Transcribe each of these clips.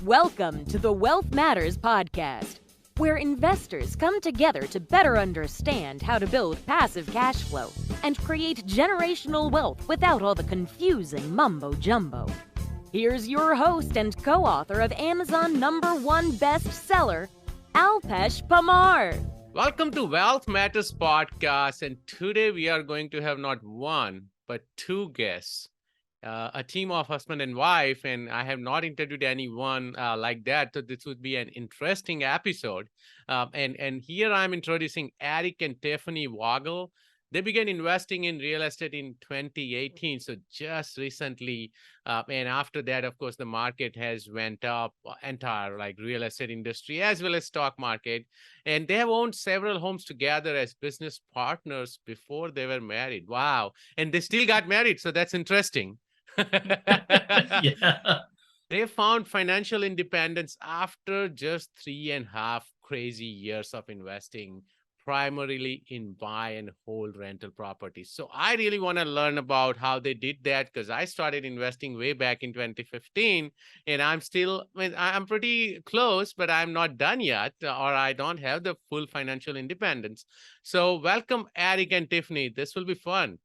Welcome to the Wealth Matters podcast, where investors come together to better understand how to build passive cash flow and create generational wealth without all the confusing mumbo-jumbo. Here's your host and co-author of Amazon #1 bestseller, Alpesh Pamar. Welcome to Wealth Matters podcast, and today we are going to have not one, but two guests. A team of husband and wife, and I have not interviewed anyone like that. So this would be an interesting episode. And here I'm introducing Eric and Tiffany Vogel. They began investing in real estate in 2018, so just recently. And after that, of course, the market has went up, entire like real estate industry as well as stock market. And they have owned several homes together as business partners before they were married. Wow. And they still got married, so that's interesting. Yeah. They found financial independence after just 3.5 crazy years of investing, primarily in buy and hold rental properties. So I really want to learn about how they did that, because I started investing way back in 2015, and I'm pretty close, but I'm not done yet, or I don't have the full financial independence. So welcome, Eric and Tiffany. This will be fun.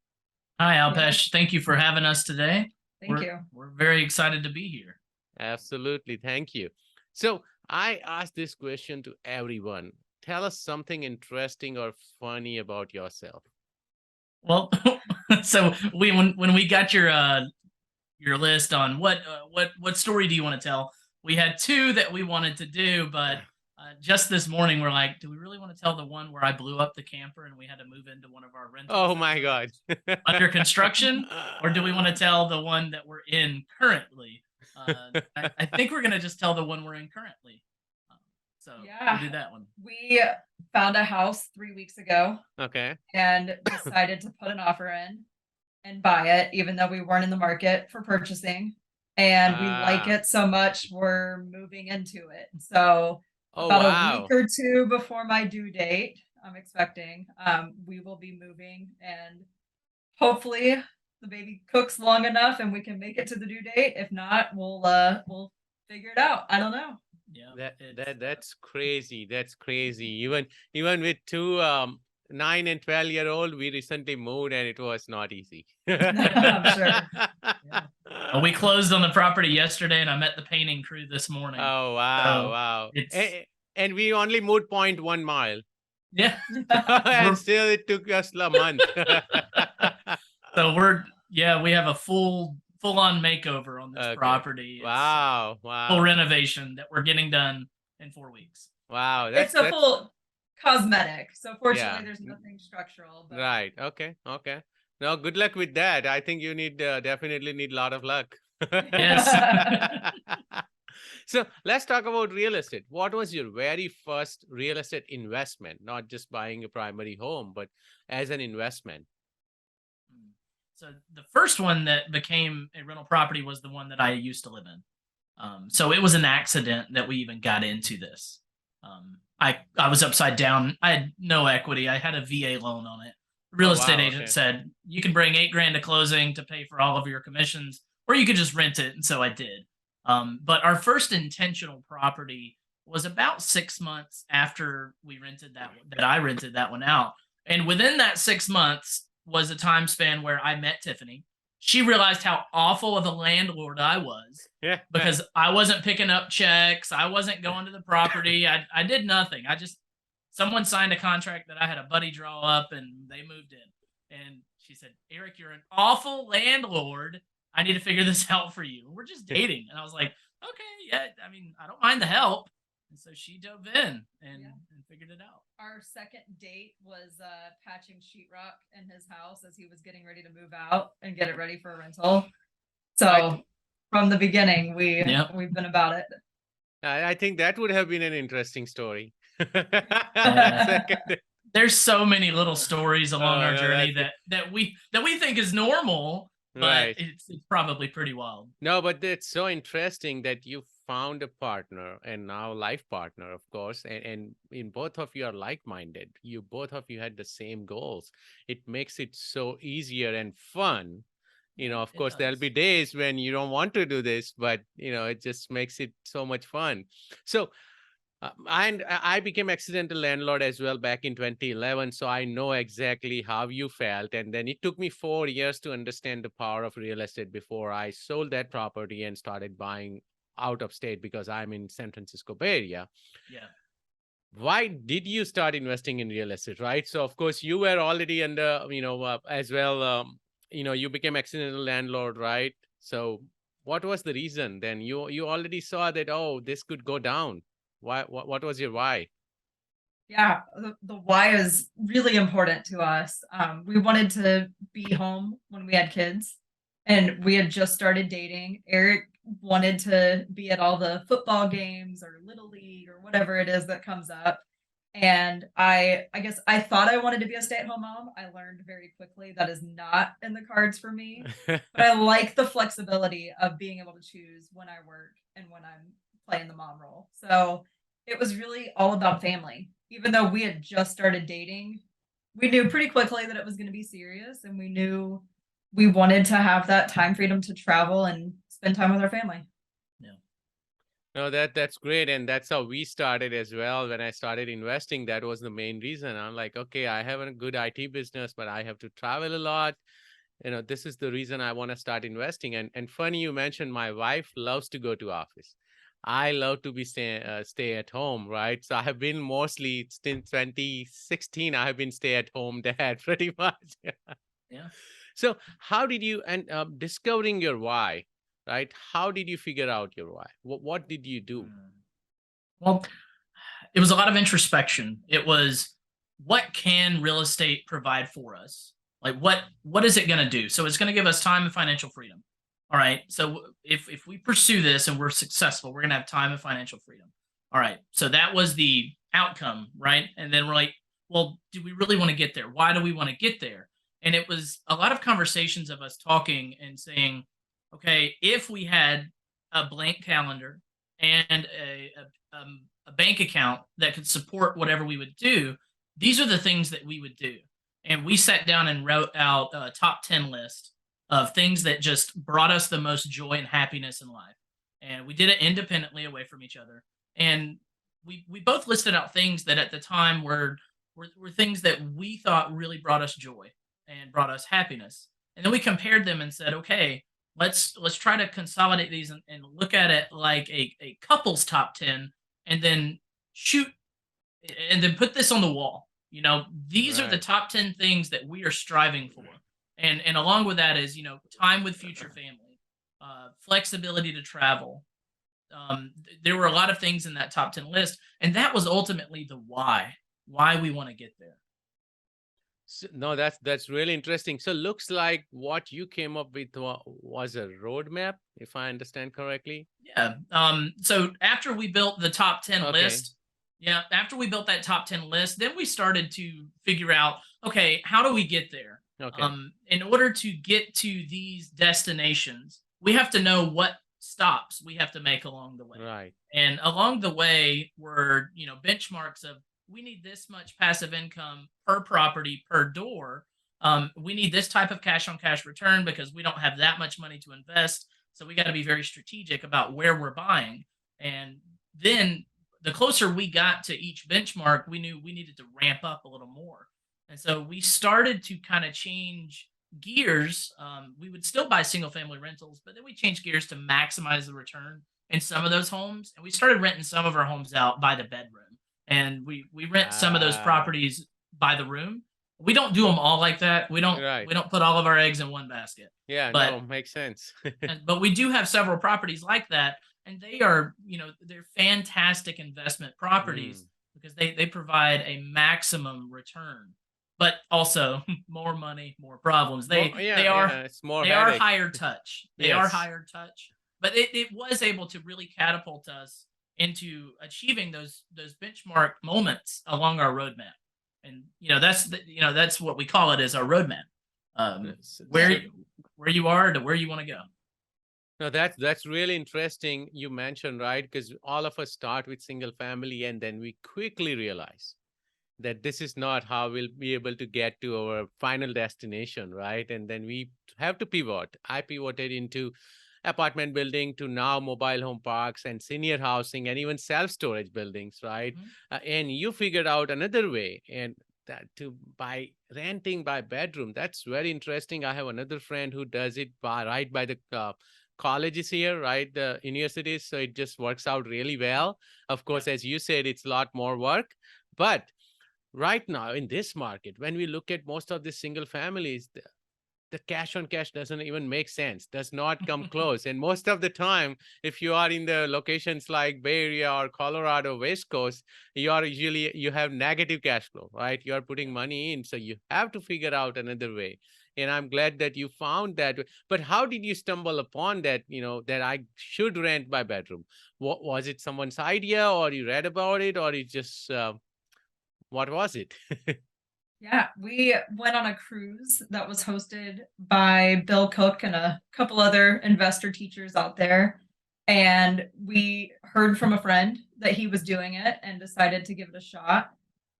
Hi, Alpesh. Thank you for having us today. Thank you. We're very excited to be here. Absolutely. Thank you. So I asked this question to everyone. Tell us something interesting or funny about yourself. Well, so when we got your list on what story do you want to tell, we had two that we wanted to do, but just this morning we're like, do we really want to tell the one where I blew up the camper and we had to move into one of our rentals? Oh my God. Under construction, or do we want to tell the one that we're in currently? I think we're gonna just tell the one we're in currently. We'll do that one. We found a house 3 weeks ago. Okay. And decided to put an offer in and buy it, even though we weren't in the market for purchasing. And we like it so much, we're moving into it. So about a week or two before my due date, I'm expecting, we will be moving, and hopefully the baby cooks long enough and we can make it to the due date. If not, we'll figure it out. I don't know. Yeah, that's crazy. That's crazy. Even with two 9 and 12-year-old, we recently moved, and it was not easy. I'm sure. Yeah. Well, we closed on the property yesterday, and I met the painting crew this morning. Oh wow, So wow! And we only moved 0.1 mile. Yeah, And still it took us a month. So we have a full-on makeover on this property. It's wow. full renovation that we're getting done in 4 weeks. Wow, It's a full cosmetic. So fortunately, Yeah. there's nothing structural. But Right. Okay. Now, good luck with that. I think you definitely need a lot of luck. Yes. So let's talk about real estate. What was your very first real estate investment? Not just buying a primary home, but as an investment. So the first one that became a rental property was the one that I used to live in. So it was an accident that we even got into this. I was upside down. I had no equity. I had a VA loan on it. The real estate agent said, you can bring $8,000 to closing to pay for all of your commissions, or you could just rent it. And so I did. But our first intentional property was about 6 months after we rented that I rented that one out. And within that 6 months was a time span where I met Tiffany. She realized how awful of a landlord I was. Yeah. Because I wasn't picking up checks. I wasn't going to the property. I did nothing. Someone signed a contract that I had a buddy draw up, and they moved in. And she said, Eric, you're an awful landlord. I need to figure this out for you. We're just dating. And I was like, okay, yeah, I don't mind the help. And so she dove in and figured it out. our second date was patching sheetrock in his house as he was getting ready to move out and get it ready for a rental. So from the beginning, we've been about it. I think that would have been an interesting story. There's so many little stories along our journey that we think is normal, but it's probably pretty wild. No, but it's so interesting that you found a partner, and now life partner, of course, and in both of you are like-minded. Both of you had the same goals. It makes it so easier and fun Of It course, there'll does. be days when you don't want to do this, but it just makes it so much fun. So, and I became accidental landlord as well back in 2011, so I know exactly how you felt. And then it took me 4 years to understand the power of real estate before I sold that property and started buying out of state because I'm in San Francisco Bay Area. Yeah. Why did you start investing in real estate, right? So of course you were already under, as well, you became accidental landlord, right? So what was the reason then? You already saw that, oh, this could go down. Why? What was your why? Yeah, the why is really important to us. We wanted to be home when we had kids, and we had just started dating. Eric wanted to be at all the football games or little league or whatever it is that comes up. And I guess I thought I wanted to be a stay-at-home mom. I learned very quickly that is not in the cards for me. But I like the flexibility of being able to choose when I work and when I'm playing the mom role. So it was really all about family. Even though we had just started dating, we knew pretty quickly that it was going to be serious, and we knew we wanted to have that time freedom to travel and spend time with our family. No, that's great. And that's how we started as well. When I started investing, that was the main reason. I'm like, okay, I have a good IT business, but I have to travel a lot. This is the reason I want to start investing. And funny you mentioned my wife loves to go to office. I love to be stay at home, right? So I have been mostly since 2016. I have been stay at home dad pretty much. Yeah. So how did you discovering your why, right? How did you figure out your why? What did you do? Well, it was a lot of introspection. It was, what can real estate provide for us? Like what is it going to do? So it's going to give us time and financial freedom. All right. So if we pursue this and we're successful, we're going to have time and financial freedom. All right. So that was the outcome, right? And then we're like, well, do we really want to get there? Why do we want to get there? And it was a lot of conversations of us talking and saying, okay, if we had a blank calendar and a bank account that could support whatever we would do, these are the things that we would do. And we sat down and wrote out a top 10 list of things that just brought us the most joy and happiness in life. And we did it independently away from each other. And we both listed out things that at the time were things that we thought really brought us joy and brought us happiness. And then we compared them and said, okay, let's try to consolidate these and look at it like a couple's top 10, and then shoot and then put this on the wall. These are the top 10 things that we are striving for. And along with that is, time with future family, flexibility to travel. There were a lot of things in that top 10 list, and that was ultimately the why we want to get there. So, no, that's really interesting. So looks like what you came up with was a roadmap, if I understand correctly. Yeah. So after we built the top 10 list, after we built that top 10 list, then we started to figure out, okay, how do we get there? Okay. In order to get to these destinations, we have to know what stops we have to make along the way. Right. And along the way were, benchmarks of, we need this much passive income per property per door. We need this type of cash on cash return because we don't have that much money to invest. So we got to be very strategic about where we're buying. And then the closer we got to each benchmark, we knew we needed to ramp up a little more. And so we started to kind of change gears. We would still buy single family rentals, but then we changed gears to maximize the return in some of those homes. And we started renting some of our homes out by the bedroom. And we rent some of those properties by the room. We don't do them all like that. We don't put all of our eggs in one basket. Yeah, but, no, makes sense. but we do have several properties like that, and they are, they're fantastic investment properties because they provide a maximum return, but also more money, more problems. They are higher touch. They are higher touch, but it was able to really catapult us into achieving those benchmark moments along our roadmap. And that's what we call it, as our roadmap. Where you are to where you want to go. No, that's really interesting. You mentioned, right? Because all of us start with single family, and then we quickly realize that this is not how we'll be able to get to our final destination, right? And then we have to pivot. I pivoted into apartment building to now mobile home parks and senior housing and even self-storage buildings, right? And you figured out another way, and that to by renting by bedroom. That's very interesting. I have another friend who does it by right by the colleges here, right? The universities. So it just works out really well. Of course, as you said, it's a lot more work, but right now in this market, when we look at most of the single families, the cash on cash doesn't even make sense, does not come close. And most of the time, if you are in the locations like Bay Area or Colorado, West Coast, you have negative cash flow, right? You are putting money in. So you have to figure out another way. And I'm glad that you found that. But how did you stumble upon that, that I should rent my bedroom? What was it, someone's idea, or you read about it, or you just, what was it? Yeah, we went on a cruise that was hosted by Bill Cook and a couple other investor teachers out there. And we heard from a friend that he was doing it and decided to give it a shot.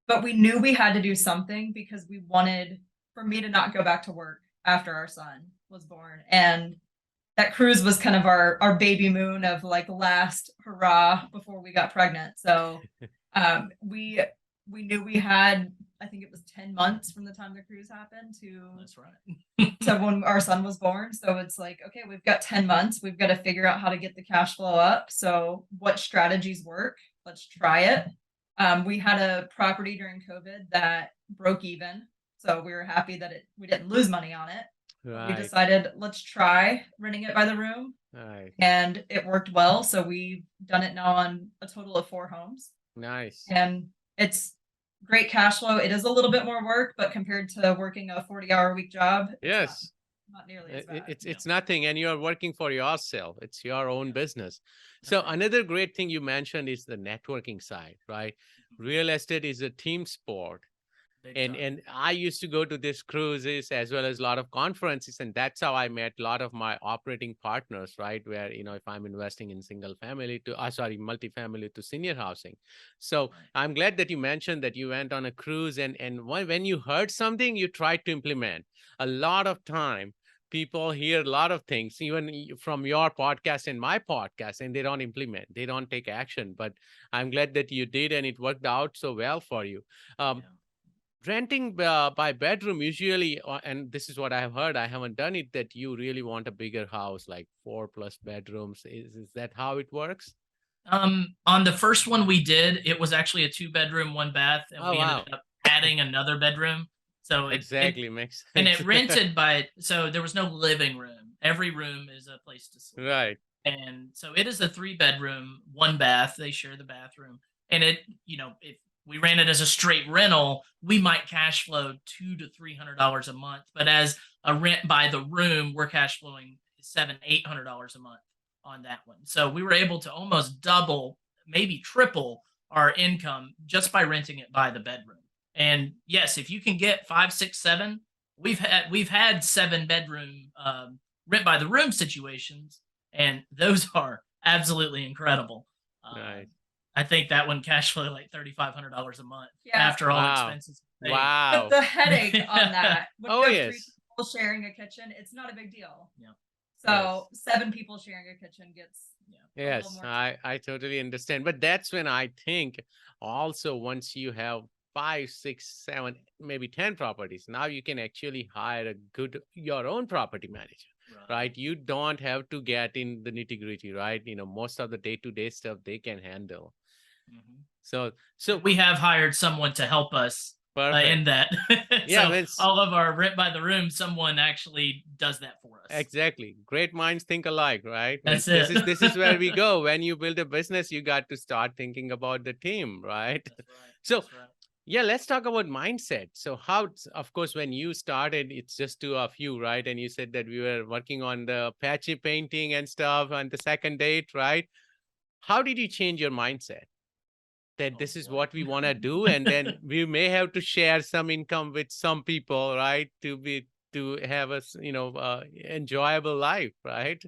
But we knew we had to do something because we wanted for me to not go back to work after our son was born. And that cruise was kind of our baby moon of like last hurrah before we got pregnant. So we knew we had, I think it was 10 months from the time the cruise happened to That's right. so when our son was born. So it's like, okay, we've got 10 months. We've got to figure out how to get the cash flow up. So what strategies work? Let's try it. We had a property during COVID that broke even. So we were happy that we didn't lose money on it. Right. We decided, let's try renting it by the room. Right. And it worked well. So we've done it now on a total of 4 homes. Nice. And it's great cash flow. It is a little bit more work, but compared to working a 40-hour-a-week job, Yes. not nearly as bad. It's nothing, and you're working for yourself. It's your own business. So another great thing you mentioned is the networking side, right? Real estate is a team sport. And I used to go to these cruises as well as a lot of conferences, and that's how I met a lot of my operating partners, right? Where, if I'm investing in multifamily to senior housing. So I'm glad that you mentioned that you went on a cruise, and when you heard something, you tried to implement. A lot of time, people hear a lot of things, even from your podcast and my podcast, and they don't implement, they don't take action. But I'm glad that you did, and it worked out so well for you. Renting by bedroom usually, and this is what I have heard, I haven't done it, that you really want a bigger house, like 4+ bedrooms. Is that how it works? On the first one we did, it was actually a 2-bedroom, 1-bath, and we ended up adding another bedroom. So makes sense. And it rented so there was no living room. Every room is a place to sleep. Right. And so it is a 3-bedroom, 1-bath. They share the bathroom. And it, if we ran it as a straight rental, we might cash flow $200 to $300 a month. But as a rent by the room, we're cash flowing $700-800 a month on that one. So we were able to almost double, maybe triple our income just by renting it by the bedroom. And yes, if you can get 5, 6, 7, we've had 7-bedroom rent by the room situations, and those are absolutely incredible. Right. I think that one cash flow like $3,500 a month after all expenses. Wow. But the headache on that, when you have 3 people sharing a kitchen, it's not a big deal. Yeah. So 7 people sharing a kitchen gets yes, I totally understand. But that's when I think also, once you have 5, 6, 7, maybe 10 properties, now you can actually hire your own property manager. Right? You don't have to get in the nitty-gritty, right? Most of the day-to-day stuff they can handle. So we have hired someone to help us in that. Yeah, so all of our rent by the room, someone actually does that for us. Exactly. Great minds think alike, right? That's it. This is where we go. When you build a business, you got to start thinking about the team, right? That's right. So That's right. yeah, let's talk about mindset. So of course, when you started, it's just 2 of you, right? And you said that we were working on the patchy painting and stuff on the second date, right? How did you change your mindset? That this is what we want to do, and then we may have to share some income with some people, right? To have a enjoyable life, right?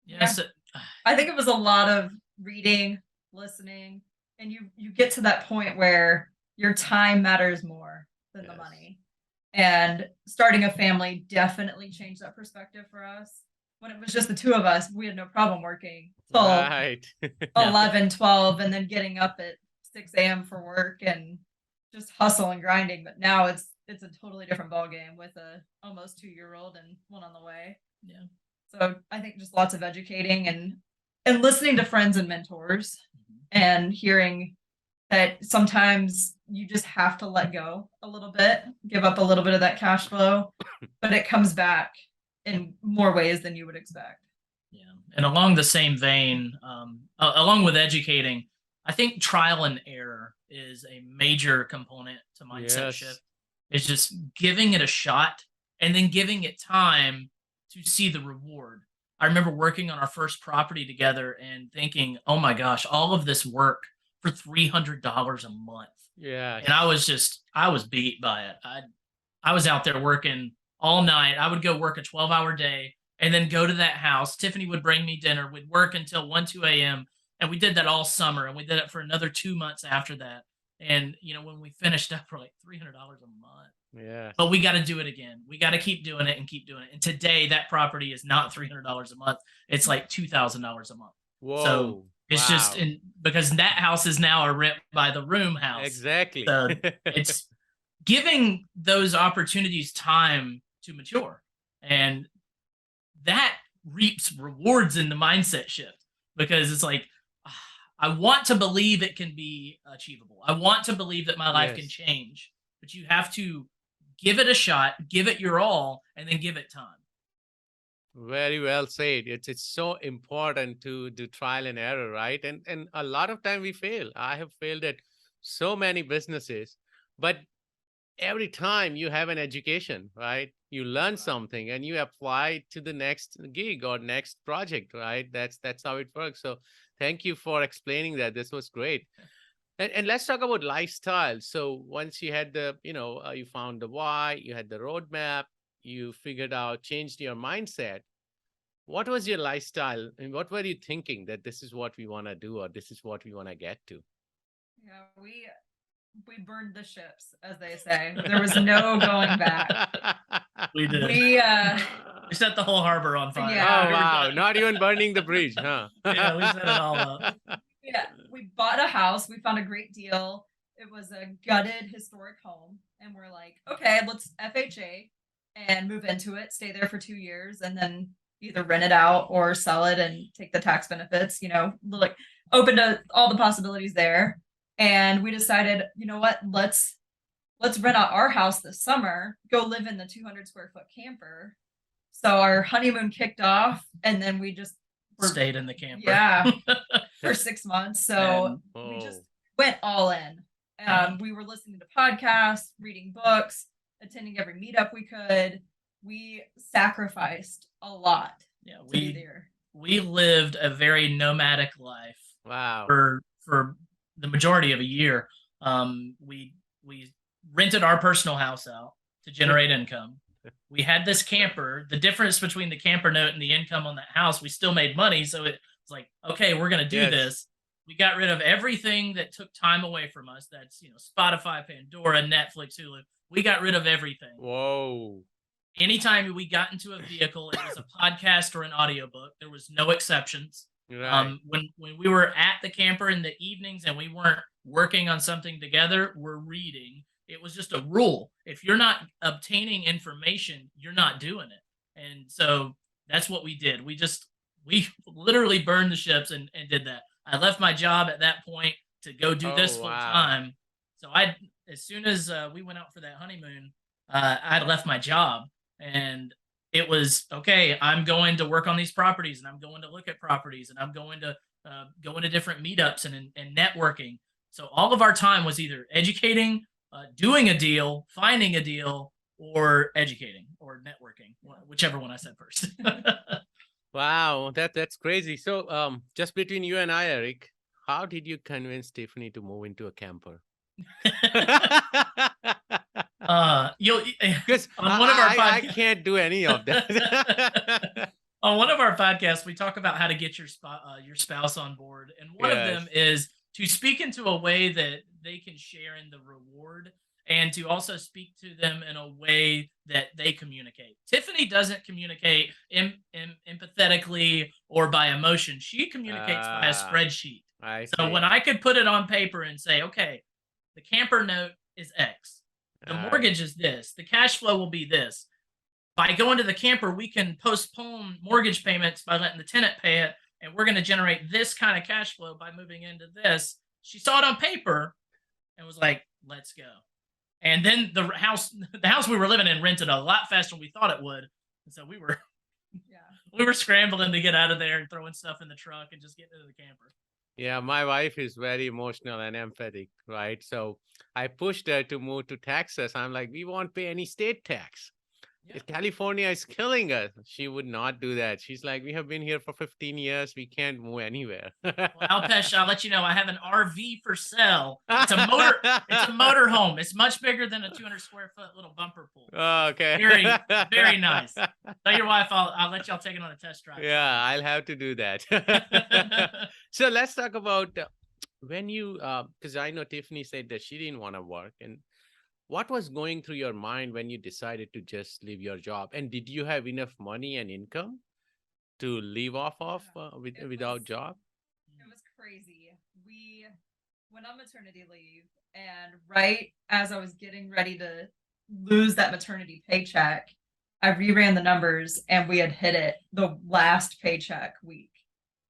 Yes. I think it was a lot of reading, listening, and you get to that point where your time matters more than the Yes. money. And starting a family definitely changed that perspective for us. When it was just the two of us, we had no problem working till Right. 11, 12, and then getting up at 6 a.m. for work and just hustle and grinding. But now it's a totally different ballgame with a almost 2-year-old and one on the way. Yeah. So I think just lots of educating and listening to friends and mentors and hearing that sometimes you just have to let go a little bit, give up a little bit of that cash flow, but it comes back in more ways than you would expect. Yeah. And along the same vein, along with educating, I think trial and error is a major component to mindset Yes. shift. It's just giving it a shot and then giving it time to see the reward. I remember working on our first property together and thinking, oh my gosh, all of this work for $300 a month. Yeah. And I was beat by it. I was out there working all night. I would go work a 12-hour day and then go to that house. Tiffany would bring me dinner. We'd work until 1, 2 a.m. And we did that all summer. And we did it for another 2 months after that. And, when we finished up, we're like $300 a month. Yeah. But we got to do it again. We got to keep doing it and keep doing it. And today, that property is not $300 a month. It's like $2,000 a month. Whoa. So it's just wow. because that house is now a rent by the room house. Exactly. So it's giving those opportunities time to mature, and that reaps rewards in the mindset shift, because it's like, I want to believe it can be achievable. I want to believe that my life can Yes. change, but you have to give it a shot, give it your all, and then give it time. Very well said. It's so important to do trial and error, right? And a lot of time we fail. I have failed at so many businesses, but every time you have an education, right? You learn something and you apply it to the next gig or next project, right? That's how it works. So thank you for explaining that. This was great. And let's talk about lifestyle. So once you had you found the why, you had the roadmap, you figured out, changed your mindset. What was your lifestyle and what were you thinking that this is what we want to do or this is what we want to get to? Yeah, we burned the ships, as they say. There was no going back. We did. We We set the whole harbor on fire. Yeah. Oh, We were wow. done. Not even burning the bridge, huh? Yeah, we set it all up. Yeah, we bought a house. We found a great deal. It was a gutted historic home, and we're like, okay, let's FHA and move into it, stay there for 2 years, and then either rent it out or sell it and take the tax benefits. Like open to all the possibilities there. And we decided, you know what, let's rent out our house this summer, go live in the 200 square foot camper. So our honeymoon kicked off, and then we just Stayed in the camper. yeah, for 6 months. So And- we just Oh, went all in. We were listening to podcasts, reading books, attending every meetup we could. We sacrificed a lot Yeah, to be there. we lived a very nomadic life wow. for the majority of a year. We rented our personal house out to generate income. We had this camper. The difference between the camper note and the income on that house, we still made money. So it's like, okay, we're going to do Yes. this. We got rid of everything that took time away from us. That's, Spotify, Pandora, Netflix, Hulu. We got rid of everything. Whoa. Anytime we got into a vehicle, it was a podcast or an audiobook. There was no exceptions. Right. When we were at the camper in the evenings and we weren't working on something together, we're reading. It was just a rule. If you're not obtaining information, you're not doing it. And so that's what we did. We literally burned the ships and did that. I left my job at that point to go do this full wow. time. So as soon as we went out for that honeymoon, I left my job, and it was, okay, I'm going to work on these properties, and I'm going to look at properties, and I'm going to go into different meetups and networking. So all of our time was either educating, doing a deal, finding a deal, or educating or networking, whichever one I said first. Wow. That's crazy. So just between you and I, Eric, how did you convince Tiffany to move into a camper? Because On one of our I podcasts, can't do any of that. on one of our podcasts, we talk about how to get your spouse on board, and one of them is to speak into a way that they can share in the reward, and to also speak to them in a way that they communicate. Tiffany doesn't communicate empathetically or by emotion. She communicates by a spreadsheet. So when I could put it on paper and say, okay, the camper note is X, the mortgage is this, the cash flow will be this. By going to the camper, we can postpone mortgage payments by letting the tenant pay it, and we're going to generate this kind of cash flow by moving into this. She saw it on paper and was like, let's go. And then the house we were living in rented a lot faster than we thought it would. And so we were scrambling to get out of there and throwing stuff in the truck and just getting into the camper. Yeah, my wife is very emotional and emphatic, right? So I pushed her to move to Texas. I'm like, we won't pay any state tax. Yeah. California is killing us. She would not do that. She's like, we have been here for 15 years. We can't move anywhere. Well, Alpesh, I'll let you know, I have an RV for sale. It's a motor home. It's much bigger than a 200 square foot little bumper pool. Oh, okay. Very, very nice. Tell your wife I'll let y'all take it on a test drive. Yeah, I'll have to do that. So let's talk about when you, because I know Tiffany said that she didn't want to work, and what was going through your mind when you decided to just leave your job? And did you have enough money and income to live off of without job? It was crazy. We went on maternity leave, and right as I was getting ready to lose that maternity paycheck, I reran the numbers and we had hit it the last paycheck week.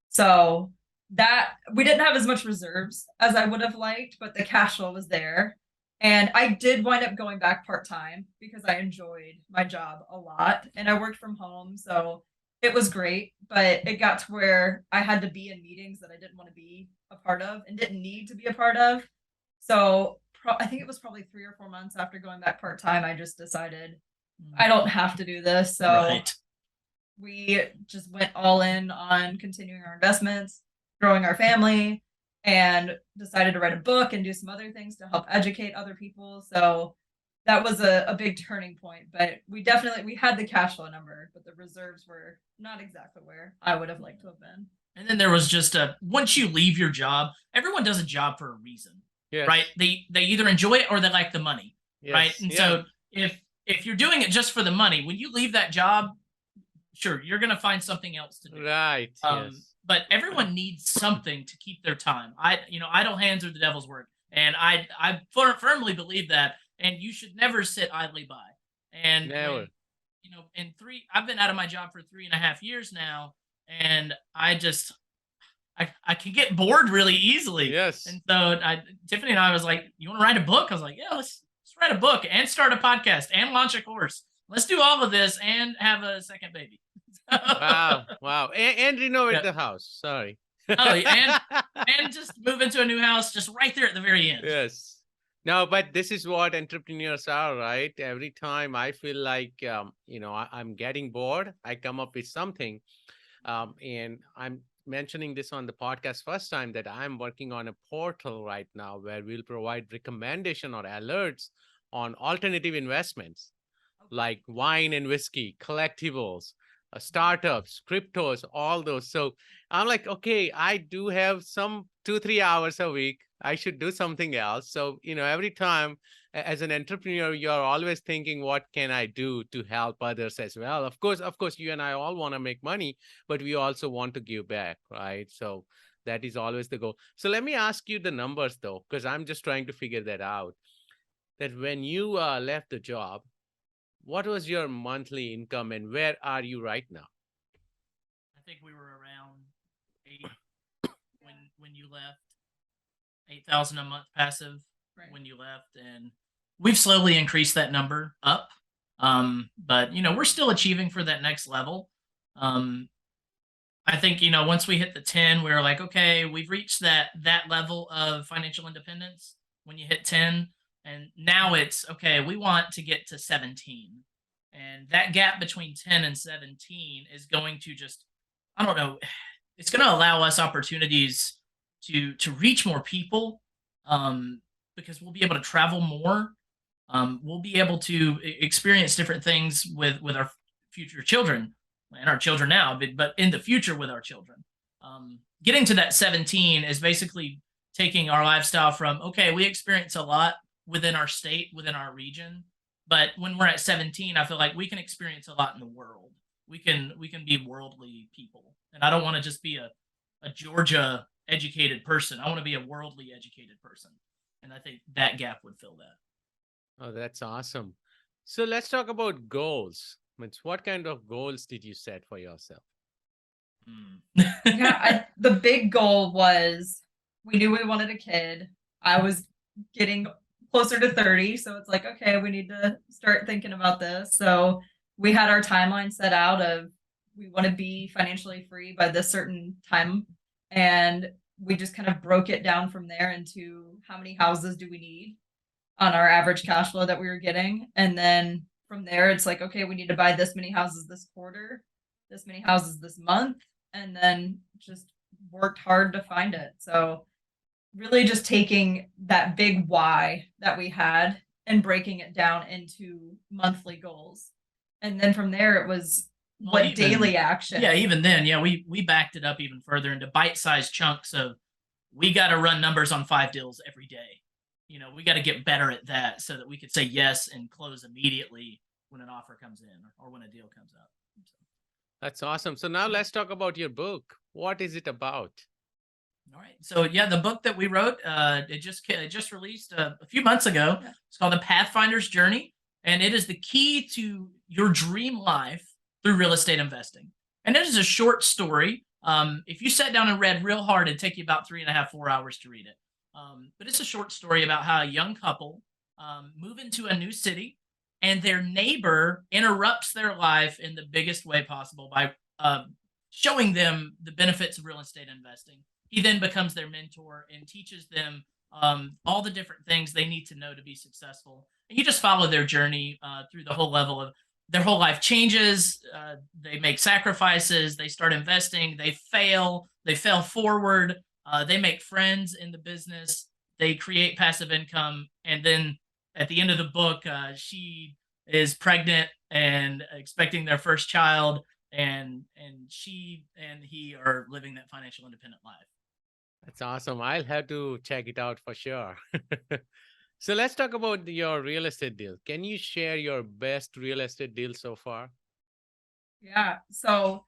So that we didn't have as much reserves as I would have liked, but the cash flow was there. And I did wind up going back part-time because I enjoyed my job a lot, and I worked from home. So it was great, but it got to where I had to be in meetings that I didn't want to be a part of and didn't need to be a part of. So I think it was probably 3 or 4 months after going back part-time, I just decided I don't have to do this. So we just went all in on continuing our investments, growing our family, and decided to write a book and do some other things to help educate other people. So that was a big turning point, but we had the cash flow number, but the reserves were not exactly where I would have liked to have been. And then there was just once you leave your job, everyone does a job for a reason, right? They either enjoy it or they like the money, right? And so if you're doing it just for the money, when you leave that job, sure, you're going to find something else to do. Right. But everyone needs something to keep their time. Idle hands are the devil's work. And I firmly believe that. And you should never sit idly by. And, never. I've been out of my job for 3.5 years now. And I can get bored really easily. Yes. And so Tiffany and I was like, you want to write a book? I was like, yeah, let's write a book and start a podcast and launch a course. Let's do all of this and have a second baby. Wow. And renovate the house. Sorry. And just move into a new house just right there at the very end. Yes. No, but this is what entrepreneurs are, right? Every time I feel like, I'm getting bored, I come up with something. And I'm mentioning this on the podcast first time that I'm working on a portal right now where we'll provide recommendation or alerts on alternative investments like wine and whiskey, collectibles, startups, cryptos, all those. So I'm like, okay, I do have some 2-3 hours a week. I should do something else. So, every time as an entrepreneur, you're always thinking, what can I do to help others as well? Of course, you and I all want to make money, but we also want to give back, right? So that is always the goal. So let me ask you the numbers though, because I'm just trying to figure that out. That when you left the job, what was your monthly income and where are you right now? I think we were around 8 when you left. 8,000 a month passive when you left, and we've slowly increased that number up. But we're still achieving for that next level. I think once we hit the 10, we were like, okay, we've reached that level of financial independence. When you hit 10, and now it's okay, we want to get to 17, and that gap between 10 and 17 is going to just, I don't know, it's going to allow us opportunities to reach more people, because we'll be able to travel more. We'll be able to experience different things with our future children and our children now, but in the future with our children. Getting to that 17 is basically taking our lifestyle from, okay, we experience a lot within our state, within our region, but when we're at 17, I feel like we can experience a lot in the world. We can be worldly people, and I don't want to just be a Georgia educated person. I want to be a worldly educated person, and I think that gap would fill that. Oh, that's awesome. So let's talk about goals. What kind of goals did you set for yourself? Yeah, the big goal was we knew we wanted a kid. I was getting closer to 30, so it's like, okay, we need to start thinking about this. So we had our timeline set out of we want to be financially free by this certain time, and we just kind of broke it down from there into how many houses do we need on our average cash flow that we were getting, and then from there it's like, okay, we need to buy this many houses this quarter, this many houses this month, and then just worked hard to find it. So really just taking that big why that we had and breaking it down into monthly goals. And then from there it was daily action. Yeah, even then, yeah, we backed it up even further into bite-sized chunks of we got to run numbers on 5 deals every day. You know, we got to get better at that so that we could say yes and close immediately when an offer comes in or when a deal comes up. That's awesome. So now let's talk about your book. What is it about? All right. So yeah, the book that we wrote, it just released a few months ago. It's called The Pathfinders Journey, and it is the key to your dream life through real estate investing. And it is a short story. If you sat down and read real hard, it'd take you about 3.5, 4 hours to read it. But it's a short story about how a young couple move into a new city, and their neighbor interrupts their life in the biggest way possible by showing them the benefits of real estate investing. He then becomes their mentor and teaches them all the different things they need to know to be successful. And you just follow their journey through the whole level of their whole life changes. They make sacrifices. They start investing. They fail forward. They make friends in the business. They create passive income. And then at the end of the book, she is pregnant and expecting their first child, and she and he are living that financial independent life. That's awesome. I'll have to check it out for sure. So let's talk about your real estate deal. Can you share your best real estate deal so far? Yeah. So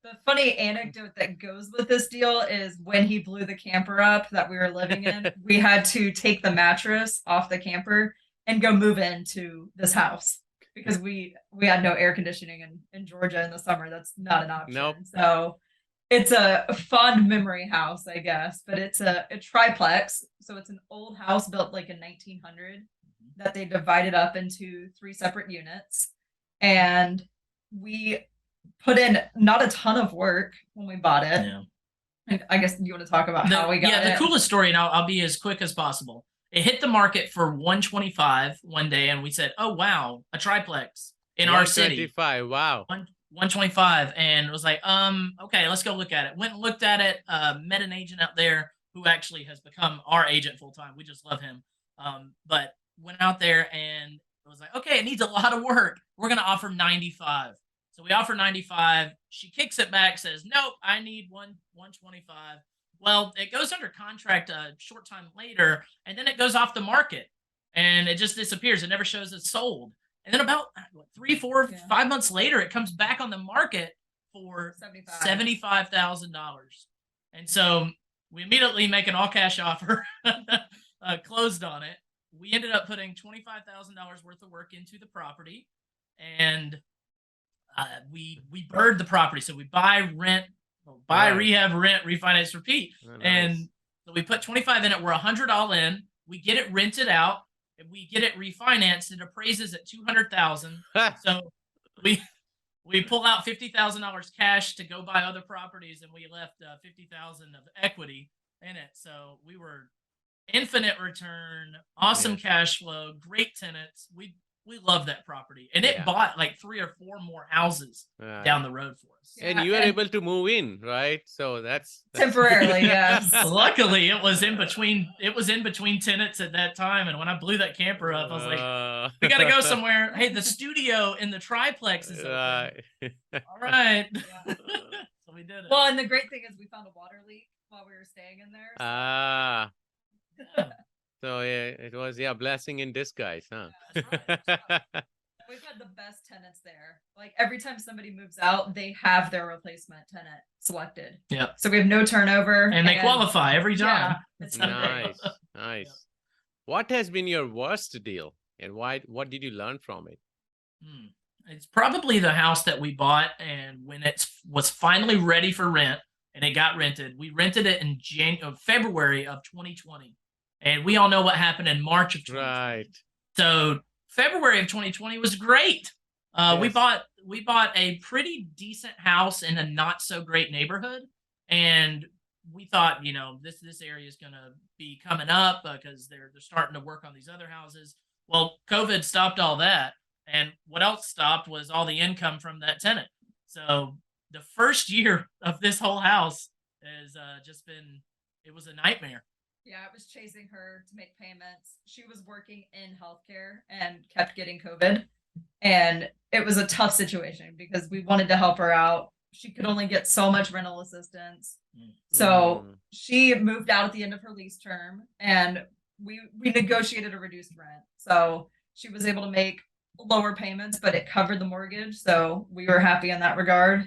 the funny anecdote that goes with this deal is when he blew the camper up that we were living in, we had to take the mattress off the camper and go move into this house because we had no air conditioning in Georgia in the summer. That's not an option. Nope. So it's a fond memory house, I guess, but it's a triplex. So it's an old house built like in 1900 that they divided up into 3 separate units. And we put in not a ton of work when we bought it. Yeah. And I guess you want to talk about how we got it. Yeah, the coolest story, and I'll be as quick as possible. It hit the market for $125 one day, and we said, "Oh wow, a triplex in our city." $125, wow. 125, and it was like, okay, let's go look at it. Went and looked at it. Met an agent out there who actually has become our agent full time. We just love him. But went out there and it was like, okay, it needs a lot of work. We're gonna offer 95. So we offer 95. She kicks it back, says, nope, I need 125. Well, it goes under contract a short time later, and then it goes off the market, and it just disappears. It never shows it's sold. And then about 3, 4, 5 months later, it comes back on the market for $75,000. And so we immediately make an all-cash offer, closed on it. We ended up putting $25,000 worth of work into the property, and we bird the property. So we buy, rent, rehab, rent, refinance, repeat. Oh, nice. And so we put 25 in it. We're 100 all in. We get it rented out. And we get it refinanced. It appraises at $200,000. So we pull out $50,000 cash to go buy other properties, and we left $50,000 of equity in it. So we were infinite return, awesome cash flow, great tenants. We love that property, and it bought like 3 or 4 more houses down the road for us. And you were able to move in, right? So that's temporarily, yes. Luckily, it was in between tenants at that time. And when I blew that camper up, I was like, "We got to go somewhere." Hey, the studio in the triplex is open. All right. Yeah. So we did it. Well, and the great thing is we found a water leak while we were staying in there. So So yeah, it was blessing in disguise, huh? Yeah, that's right. We've had the best tenants there. Like every time somebody moves out, they have their replacement tenant selected. Yeah. So we have no turnover. And they qualify every time. Yeah, it's Nice, great. nice. What has been your worst deal, and why? What did you learn from it? It's probably the house that we bought, and when it was finally ready for rent and it got rented, we rented it in February of 2020, and we all know what happened in March of 2020. Right. So February of 2020 was great. We Yes. bought a pretty decent house in a not so great neighborhood, and we thought, this area is gonna be coming up because they're starting to work on these other houses. Well, COVID stopped all that, and what else stopped was all the income from that tenant. So the first year of this whole house has just been, it was a nightmare. Yeah, it was chasing her to make payments. She was working in healthcare and kept getting COVID. And it was a tough situation because we wanted to help her out. She could only get so much rental assistance. So she moved out at the end of her lease term, and we negotiated a reduced rent. So she was able to make lower payments, but it covered the mortgage. So we were happy in that regard.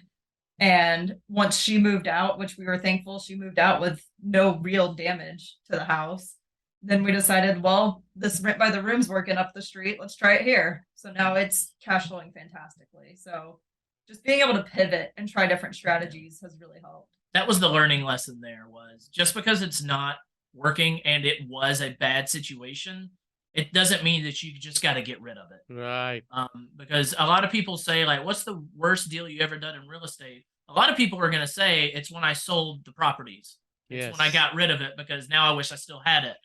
And once she moved out, which we were thankful, she moved out with no real damage to the house. Then we decided, well, this rent by the room's working up the street. Let's try it here. So now it's cash flowing fantastically. So just being able to pivot and try different strategies has really helped. That was the learning lesson there, was just because it's not working and it was a bad situation, it doesn't mean that you just got to get rid of it. Right. Because a lot of people say, like, what's the worst deal you ever done in real estate? A lot of people are going to say it's when I sold the properties. It's when I got rid of it because now I wish I still had it.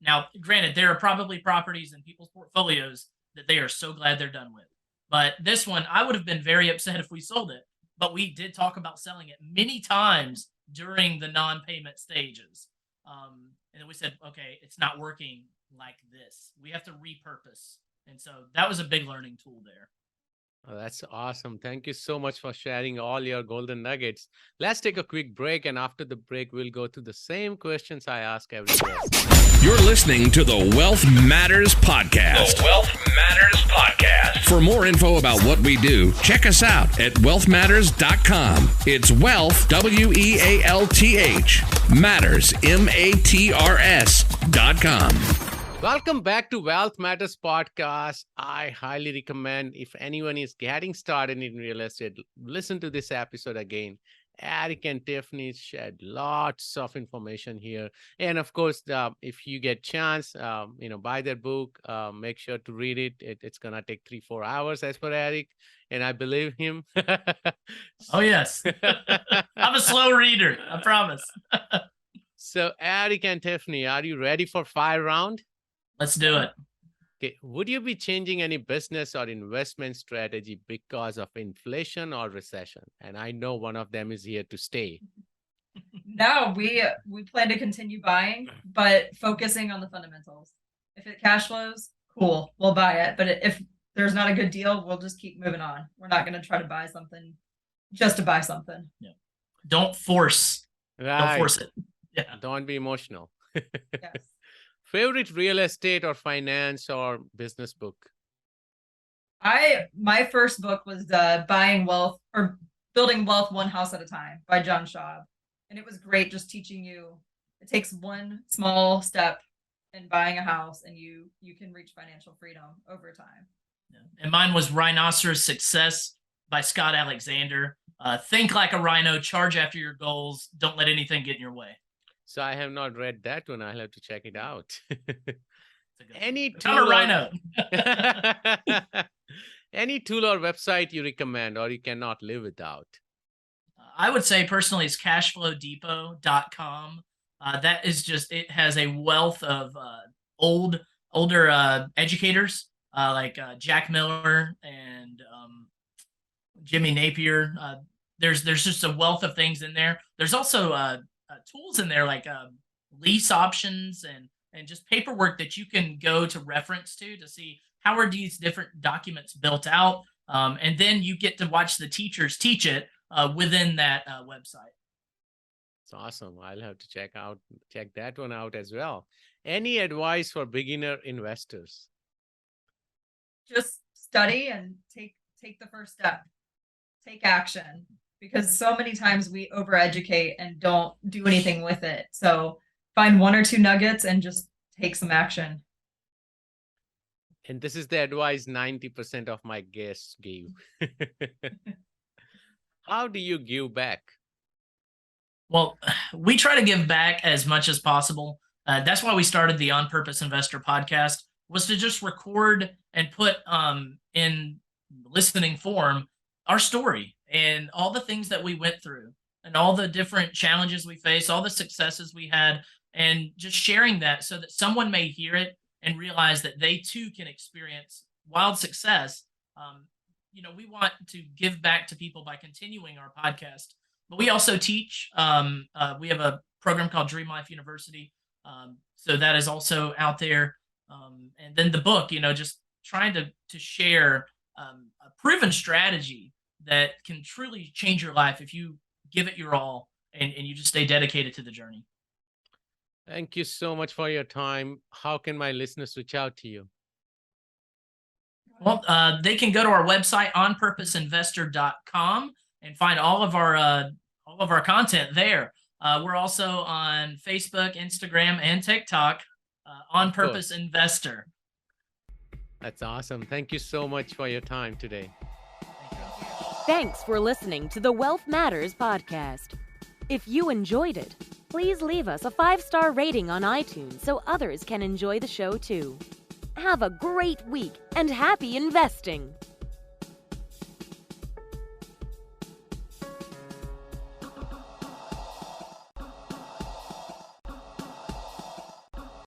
Now, granted, there are probably properties in people's portfolios that they are so glad they're done with. But this one, I would have been very upset if we sold it. But we did talk about selling it many times during the non-payment stages. And then we said, okay, it's not working like this. We have to repurpose. And so that was a big learning tool there. Oh, that's awesome. Thank you so much for sharing all your golden nuggets. Let's take a quick break, and after the break, we'll go to the same questions I ask every guest. You're listening to the Wealth Matters Podcast. The Wealth Matters Podcast. For more info about what we do, check us out at wealthmatters.com. It's wealth, WEALTH, matters, MATRS.com. Welcome back to Wealth Matters Podcast. I highly recommend, if anyone is getting started in real estate, listen to this episode again. Eric and Tiffany shared lots of information here. And of course, if you get chance, buy their book, make sure to read it. It's going to take 3-4 hours as per Eric. And I believe him. Oh, yes. I'm a slow reader. I promise. So Eric and Tiffany, are you ready for 5 round? Let's do it. Okay. Would you be changing any business or investment strategy because of inflation or recession? And I know one of them is here to stay. No, we plan to continue buying, but focusing on the fundamentals. If it cash flows, cool, we'll buy it. But if there's not a good deal, we'll just keep moving on. We're not going to try to buy something just to buy something. Yeah. Don't force. Right. Don't force it. Yeah. Don't be emotional. Yes. Favorite real estate or finance or business book? My first book was Buying Wealth or Building Wealth One House at a Time by John Schaub. And it was great just teaching you it takes one small step in buying a house and you can reach financial freedom over time. Yeah. And mine was Rhinoceros Success by Scott Alexander. Think like a rhino, charge after your goals, don't let anything get in your way. So I have not read that one. I'll have to check it out. Any tool or rhino. Any tool or website you recommend or you cannot live without? I would say personally it's cashflowdepot.com. That is just, it has a wealth of older educators like Jack Miller and Jimmy Napier. There's just a wealth of things in there. There's also tools in there like lease options and just paperwork that you can go to reference to see how are these different documents built out. And then you get to watch the teachers teach it within that website. It's awesome. I'll have to check that one out as well. Any advice for beginner investors? Just study and take the first step. Take action, because so many times we overeducate and don't do anything with it. So find one or two nuggets and just take some action. And this is the advice 90% of my guests gave. How do you give back? Well, we try to give back as much as possible. That's why we started the On Purpose Investor podcast, was to just record and put in listening form our story and all the things that we went through and all the different challenges we faced, all the successes we had, and just sharing that so that someone may hear it and realize that they too can experience wild success. We want to give back to people by continuing our podcast, but we also teach. We have a program called Dream Life University. So that is also out there. And then the book, just trying to share a proven strategy that can truly change your life if you give it your all and you just stay dedicated to the journey. Thank you so much for your time. How can my listeners reach out to you? Well, they can go to our website, onpurposeinvestor.com, and find all of our content there. We're also on Facebook, Instagram, and TikTok, On Purpose Investor. That's awesome. Thank you so much for your time today. Thanks for listening to the Wealth Matters podcast. If you enjoyed it, please leave us a 5-star rating on iTunes so others can enjoy the show too. Have a great week and happy investing!